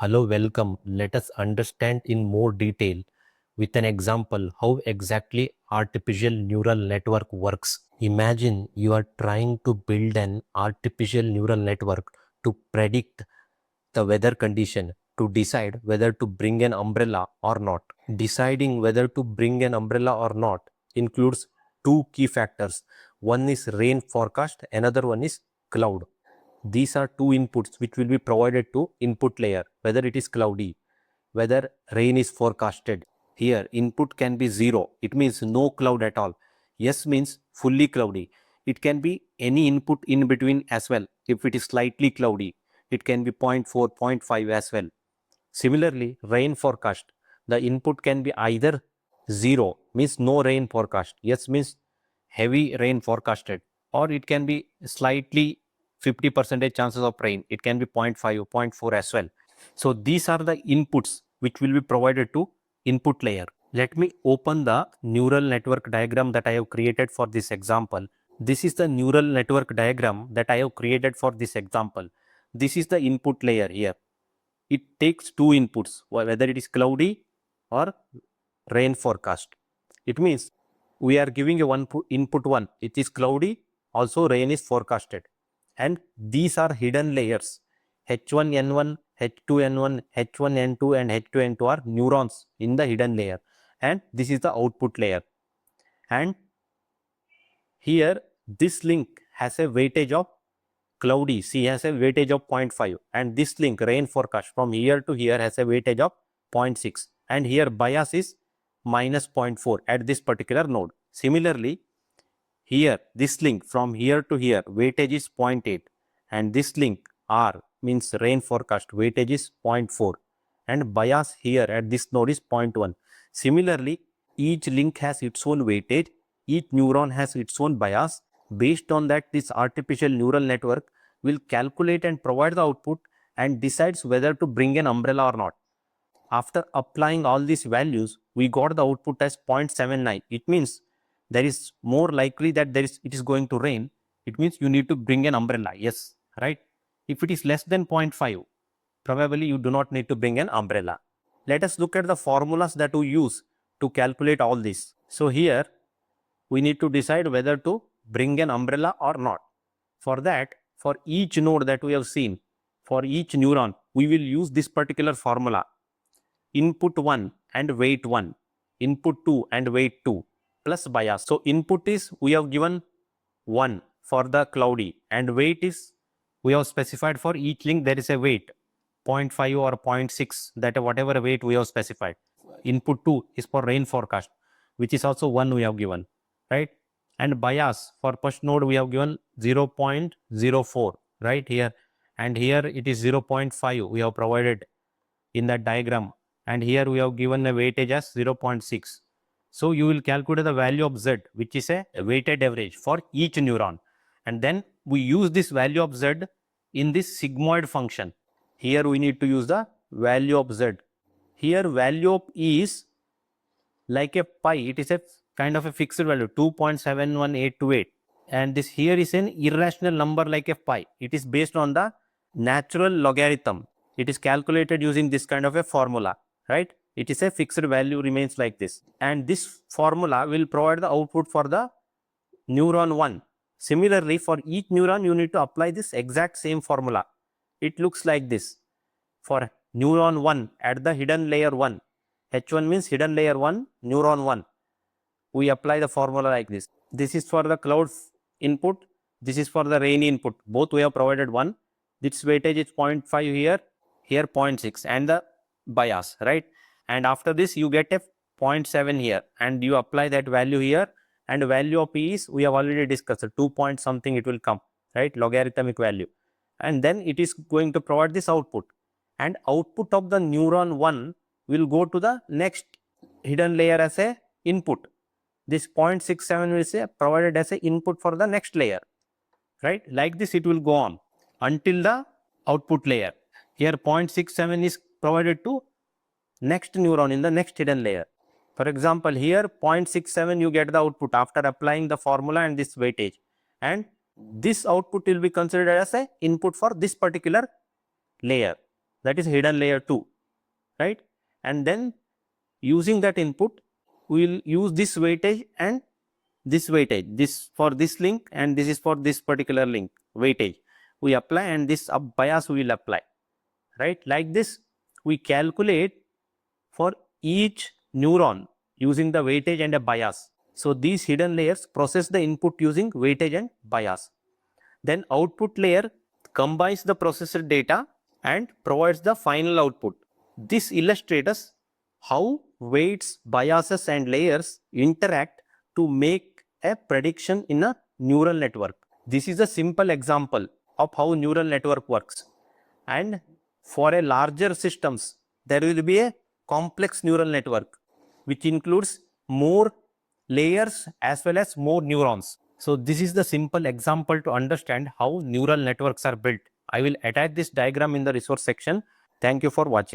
Hello, welcome. Let us understand in more detail with an example how exactly artificial neural network works. Imagine you are trying to build an artificial neural network to predict the weather condition, to decide whether to bring an umbrella or not. Deciding whether to bring an umbrella or not includes two key factors. One is rain forecast, another one is cloud. These are two inputs which will be provided to input layer, whether it is cloudy, whether rain is forecasted. Here input can be 0, it means no cloud at all. Yes means fully cloudy. It can be any input in between as well. If it is slightly cloudy, it can be 0.4, 0.5 as well. Similarly, rain forecast, the input can be either 0 means no rain forecast, yes means heavy rain forecasted, or it can be slightly 50% chances of rain, it can be 0.5 or 0.4 as well. So these are the inputs which will be provided to input layer. Let me open the neural network diagram that I have created for this example. This is the neural network diagram that I have created for this example. This is the input layer here. It takes two inputs, whether it is cloudy or rain forecast. It means we are giving a input 1, it is cloudy, also rain is forecasted. And these are hidden layers. H1N1, H2N1, H1N2 and H2N2 are neurons in the hidden layer. And this is the output layer. And here this link has a weightage of cloudy, C has a weightage of 0.5, and this link rain forecast from here to here has a weightage of 0.6, and here bias is minus 0.4 at this particular node. Similarly, here this link from here to here weightage is 0.8, and this link R means rain forecast weightage is 0.4, and bias here at this node is 0.1. Similarly, each link has its own weightage, each neuron has its own bias. Based on that, this artificial neural network will calculate and provide the output and decides whether to bring an umbrella or not. After applying all these values, we got the output as 0.79. It means there is more likely that it is going to rain. It means you need to bring an umbrella. Yes, right? If it is less than 0.5, probably you do not need to bring an umbrella. Let us look at the formulas that we use to calculate all this. So here we need to decide whether to bring an umbrella or not. For that, for each node that we have seen, for each neuron, we will use this particular formula. Input 1 and weight 1, input 2 and weight 2 plus bias. So input is we have given 1 for the cloudy, and weight is we have specified for each link there is a weight 0.5 or 0.6, that whatever weight we have specified. Input 2 is for rain forecast, which is also 1 we have given, right? And bias for first node we have given 0.04 right here, and here it is 0.5 we have provided in that diagram, and here we have given a weightage as 0.6. So you will calculate the value of Z, which is a weighted average for each neuron, and then we use this value of Z in this sigmoid function. Here we need to use the value of Z. Here value of E is like a pi, it is a kind of a fixed value 2.71828, and this here is an irrational number like a pi. It is based on the natural logarithm. It is calculated using this kind of a formula, right? It is a fixed value, remains like this, and this formula will provide the output for the neuron 1. Similarly, for each neuron you need to apply this exact same formula. It looks like this. For neuron 1 at the hidden layer 1, H1 means hidden layer 1, neuron 1, we apply the formula like this. This is for the cloud input, this is for the rain input. Both we have provided 1. This weightage is 0.5 here, here 0.6, and the bias, right? And after this you get a 0.7 here, and you apply that value here, and value of P is we have already discussed 2 point something it will come, right? Logarithmic value, and then it is going to provide this output, and output of the neuron 1 will go to the next hidden layer as a input. This 0.67 will say provided as a input for the next layer, right? Like this it will go on until the output layer. Here 0.67 is provided to next neuron in the next hidden layer. For example, here 0.67 you get the output after applying the formula and this weightage, and this output will be considered as a input for this particular layer. that is hidden layer 2, right? And then using that input, we will use this weightage and this weightage, this for this link and this is for this particular link weightage we apply, and this up bias we will apply, right? Like this we calculate for each neuron using the weightage and a bias. So these hidden layers process the input using weightage and bias. Then output layer combines the processed data and provides the final output. This illustrates how weights, biases and layers interact to make a prediction in a neural network. This is a simple example of how neural network works. And for a larger systems, there will be a complex neural network which includes more layers as well as more neurons. So this is the simple example to understand how neural networks are built. I will attach this diagram in the resource section. Thank you for watching.